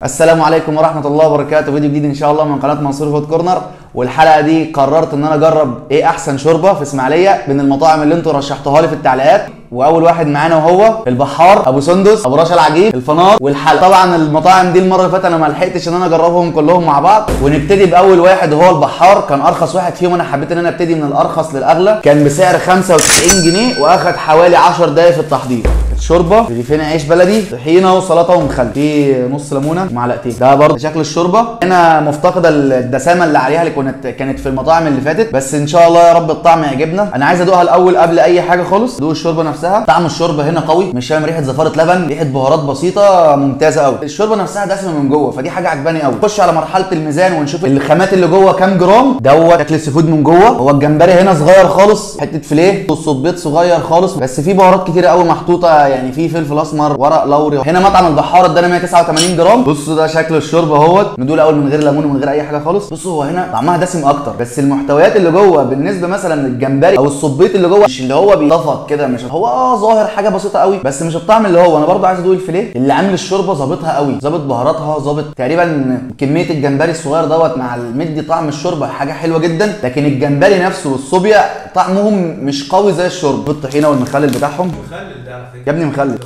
السلام عليكم ورحمة الله وبركاته. فيديو جديد ان شاء الله من قناة منصور فود كورنر. والحلقة دي قررت ان انا اجرب ايه احسن شوربة في اسماعيلية من المطاعم اللي انتوا رشحتوها لي في التعليقات. واول واحد معانا وهو البحار، ابو سندس، ابو رشا العجيب، الفنار، والحلقة. طبعا المطاعم دي المرة اللي فاتت انا ما لحقتش ان انا اجربهم كلهم مع بعض. ونبتدي باول واحد وهو البحار. كان ارخص واحد فيهم، انا حبيت ان انا ابتدي من الارخص للاغلى. كان بسعر 95 جنيه واخد حوالي 10 دقايق في التحضير. شوربه رغيفين عيش بلدي، طحينه وسلطه ومخلل، في نص ليمونه ومعلقتين. ده برضه شكل الشوربه. هنا مفتقده الدسامه اللي عليها اللي كانت في المطاعم اللي فاتت، بس ان شاء الله يا رب الطعم يعجبنا. انا عايز ادوقها الاول قبل اي حاجه خالص. دوق الشوربه نفسها. طعم الشوربه هنا قوي، مش شامم ريحه زفاره لبن، ريحه بهارات بسيطه ممتازه قوي. الشوربه نفسها دسمه من جوه، فدي حاجه عجباني قوي. نخش على مرحله الميزان ونشوف الخامات اللي جوه كام جرام. دوت شكل السيفود من جوه. هو الجمبري هنا صغير خالص، حته فيليه، والصبيط صغير خالص، بس في بهارات كتيره قوي محطوطه، يعني في فلفل اسمر، ورق لوري. هنا مطعم البحار ادانا 189 جرام. بصوا ده شكل الشوربه اهوت. ندوق الاول من غير ليمون ومن غير اي حاجه خالص. بصوا هو هنا طعمها دسم اكتر، بس المحتويات اللي جوه بالنسبه مثلا للجمبري او الصبيط اللي جوه مش اللي هو بيطفط كده، مش هو ظاهر حاجه بسيطه قوي، بس مش الطعم اللي هو. انا برضو عايز ادوق الفيليه اللي عامل الشوربه، ظابطها قوي، ظابط بهاراتها، ظابط تقريبا كميه الجمبري الصغير دوت مع المدي طعم الشوربه حاجه حلوه جدا. لكن الجمبري نفسه والصوبيا طعمهم مش قوي زي الشوربه. الطحينه والمخلل بتاعهم. مخلل ده على فكره يا ابني مخلل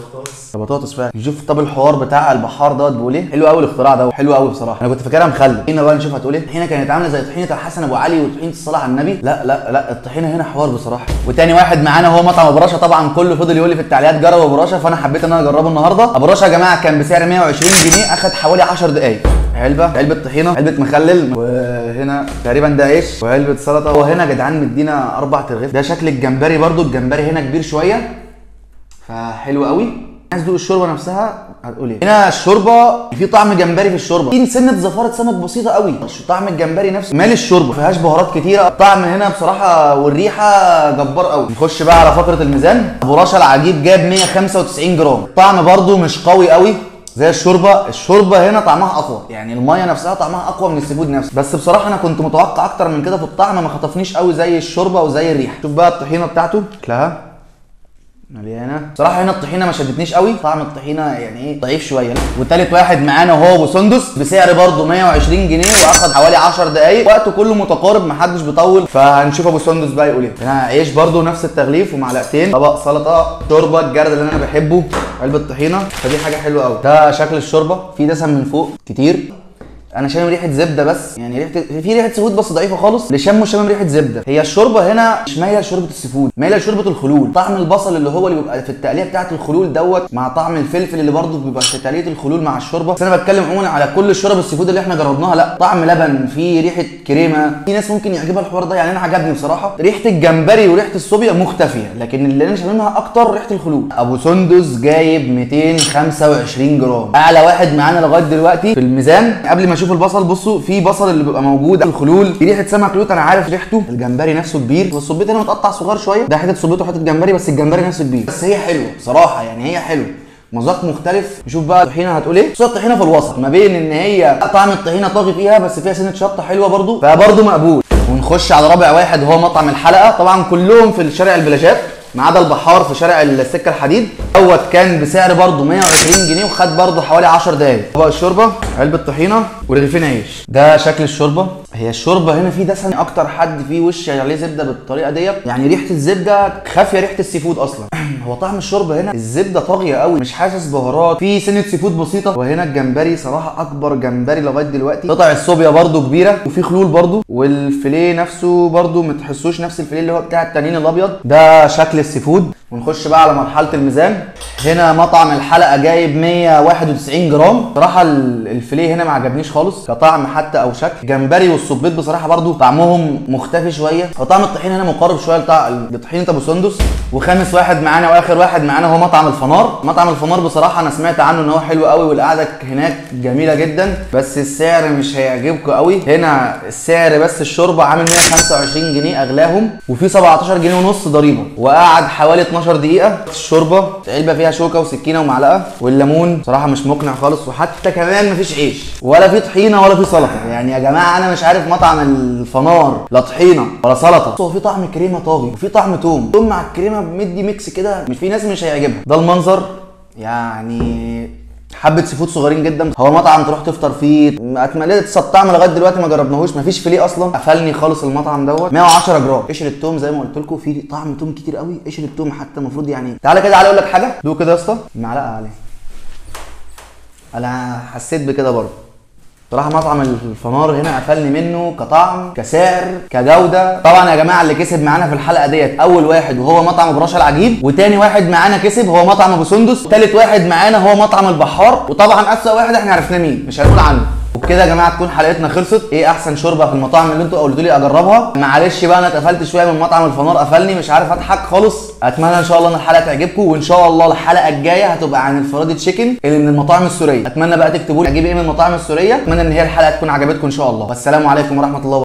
بطاطس فعلا. نشوف طب الحوار بتاع البحار دوت بيقول ايه. حلو قوي الاختراع ده، حلو قوي بصراحه. انا كنت فاكرها مخلل. هنا بقى نشوف هتقول ايه. الطحينه كانت عامله زي طحينه الحسن ابو علي وطحينه الصلاه على النبي. لا لا لا، الطحينه هنا حوار بصراحه. وتاني واحد معانا هو مطعم ابو رشا. طبعا كله فضل يقول لي في التعليقات جرب ابو رشا، فانا حبيت ان انا اجربه النهارده. ابو رشا يا جماعه كان بسعر 120 جنيه، اخد حوالي 10 دقائق. علبه طحينه، علبه مخلل، وهنا تقريبا ده عيش، وعلبه سلطه. وهنا يا جدعان مدينا 4 ترغيف. ده شكل الجمبري برده. الجمبري هنا كبير شويه، فحلو قوي. عايز تدوق الشوربه نفسها هتقول ايه. هنا الشوربه في طعم جمبري في الشوربه، في سنه زفاره سمك بسيطه قوي. طعم الجمبري نفسه مال الشوربه، ما فيهاش بهارات كتيره. الطعم هنا بصراحه والريحه جبار قوي. نخش بقى على فقره الميزان. ابو رشا العجيب جاب 195 جرام. الطعم برده مش قوي قوي زي الشوربه. الشوربه هنا طعمها اقوى، يعني الميه نفسها طعمها اقوى من السيفود نفسه. بس بصراحه انا كنت متوقع اكتر من كده في الطعم، ما خطفنيش قوي زي الشوربه وزي الريحه. شوف بقى الطحينه بتاعته شكلها مليانه. بصراحه هنا الطحينه ما شدتنيش قوي، طعم الطحينه يعني ايه ضعيف شويه. وتالت واحد معانا وهو ابو سندس، بسعر برده 120 جنيه واخد حوالي 10 دقائق. وقته كله متقارب، محدش بيطول. فهنشوف ابو سندس بقى يقول ايه. هنا عيش برده نفس التغليف ومعلقتين، طبق سلطه، شوربه الجرد اللي انا بحبه، علبه طحينه. فدي حاجه حلوه قوي. ده شكل الشوربه، في دسم من فوق كتير. انا شامم ريحه زبده، بس يعني في ريحه سيفود بس ضعيفه خالص. اللي شامم ريحه زبده. هي الشوربه هنا مش مايله لشوربه السيفود، مايله لشوربه الخلول. طعم البصل اللي هو اللي بيبقى في التقليه بتاعه الخلول دوت، مع طعم الفلفل اللي برده بيبقى في تقليه الخلول مع الشوربه. بس انا بتكلم عموما على كل الشورب السيفود اللي احنا جربناها. لا، طعم لبن، في ريحه كريمه. في ناس ممكن يعجبها الحوار ده، يعني انا عجبني بصراحه. ريحه الجمبري وريحه الصوبيا مختفيه، لكن اللي انا شاممها اكتر ريحه الخلول. ابو سندس جايب 225 جرام، اعلى واحد معانا لغايه دلوقتي في الميزان. قبل ما اشوف البصل، بصوا في بصل اللي بيبقى موجود في الخلول، في ريحه سمك لوت، انا عارف ريحته. الجمبري نفسه كبير، والصبيط هنا متقطع صغير شويه. ده حته صبيط وحته جمبري، بس الجمبري نفسه كبير. بس هي حلوه بصراحه، يعني هي حلوه، مذاق مختلف. نشوف بقى الطحينه هتقول ايه. بصوا الطحينه في الوسط، ما بين ان هي طعم الطحينه طاغي فيها، بس فيها سنه شطه حلوه برده، فبرده مقبول. ونخش على رابع واحد وهو مطعم الحلقه. طبعا كلهم في شارع البلاجات ما عدا البحار في شارع السكه الحديد. دوت كان بسعر برده 120 جنيه وخد برده حوالي 10 دقايق. طبق الشوربه، علبه طحينه، ورغيفين عيش. ده شكل الشوربه. هي الشوربه هنا في دسم اكتر حد فيه وش عليه زبده بالطريقه ديت، يعني ريحه الزبده خافيه ريحه السيفود اصلا. هو طعم الشوربه هنا الزبده طاغيه قوي، مش حاسس بهارات، في سنه سيفود بسيطه. وهنا الجمبري صراحه اكبر جمبري لغايه دلوقتي. قطع الصوبيا برده كبيره، وفي خلول برده، والفيليه نفسه برده ما تحسوش نفس الفيليه اللي هو بتاع التانيين الابيض. ده شكل السيفود. ونخش بقى على مرحله الميزان. هنا مطعم الحلقه جايب 191 جرام. بصراحه الفيليه هنا ما عجبنيش خالص كطعم حتى او شكل. جمبري والصبيط بصراحه برضو طعمهم مختفي شويه، وطعم الطحينه هنا مقارب شويه لطحينه ابو سندس. وخامس واحد معانا واخر واحد معانا هو مطعم الفنار. مطعم الفنار بصراحه انا سمعت عنه ان هو حلو قوي، والقعده هناك جميله جدا، بس السعر مش هيعجبكم قوي. هنا السعر بس الشوربه عامل 125 جنيه اغلاهم، وفي 17 جنيه ونص ضريبه، وقعد حوالي 12 دقيقه. الشوربه علبه فيها شوكه وسكينه ومعلقه، والليمون بصراحه مش مقنع خالص. وحتى كمان مفيش عيش ولا في طحينه ولا في سلطه. يعني يا جماعه انا مش عارف مطعم الفنار لا طحينه ولا سلطه. هو في طعم كريمه طاغي، وفي طعم توم مع الكريمه مدي ميكس كده، مش في ناس مش هيعجبها. ده المنظر يعني حبه سي فود صغيرين جدا. هو مطعم تروح تفطر فيه، اتمنى لسه الطعم لغايه دلوقتي ما جربناهوش، مفيش فيليه اصلا، قفلني خالص المطعم دوت. 110 جرام قشر توم زي ما قلت لكم، في طعم توم كتير قوي، قشر التوم حتى المفروض يعني. تعالى كده، تعالى اقول لك حاجه، دوق كده يا اسطى، معلقه عليه. انا حسيت بكده برضه صراحه. مطعم الفنار هنا قفلني منه كطعم، كسعر، كجوده. طبعا يا جماعه اللي كسب معانا في الحلقه ديت اول واحد وهو مطعم ابو رشا العجيب، وتاني واحد معانا كسب هو مطعم ابو سندس، وتالت واحد معانا هو مطعم البحار، وطبعا اسوأ واحد احنا عرفنا مين، مش هنقول عنه. وبكده يا جماعه تكون حلقتنا خلصت. ايه احسن شوربه في المطاعم اللي انتوا قلتوا لي اجربها؟ معلش بقى انا اتقفلت شويه من مطعم الفنار، قفلني مش عارف اضحك خالص. اتمنى ان شاء الله ان الحلقه تعجبكم، وان شاء الله الحلقه الجايه هتبقى عن الفرادي تشيكن اللي من المطاعم السوريه. اتمنى بقى تكتبوا لي اجيب ايه من المطاعم السوريه. اتمنى ان هي الحلقه تكون عجبتكم ان شاء الله. والسلام عليكم ورحمه الله وبركاته.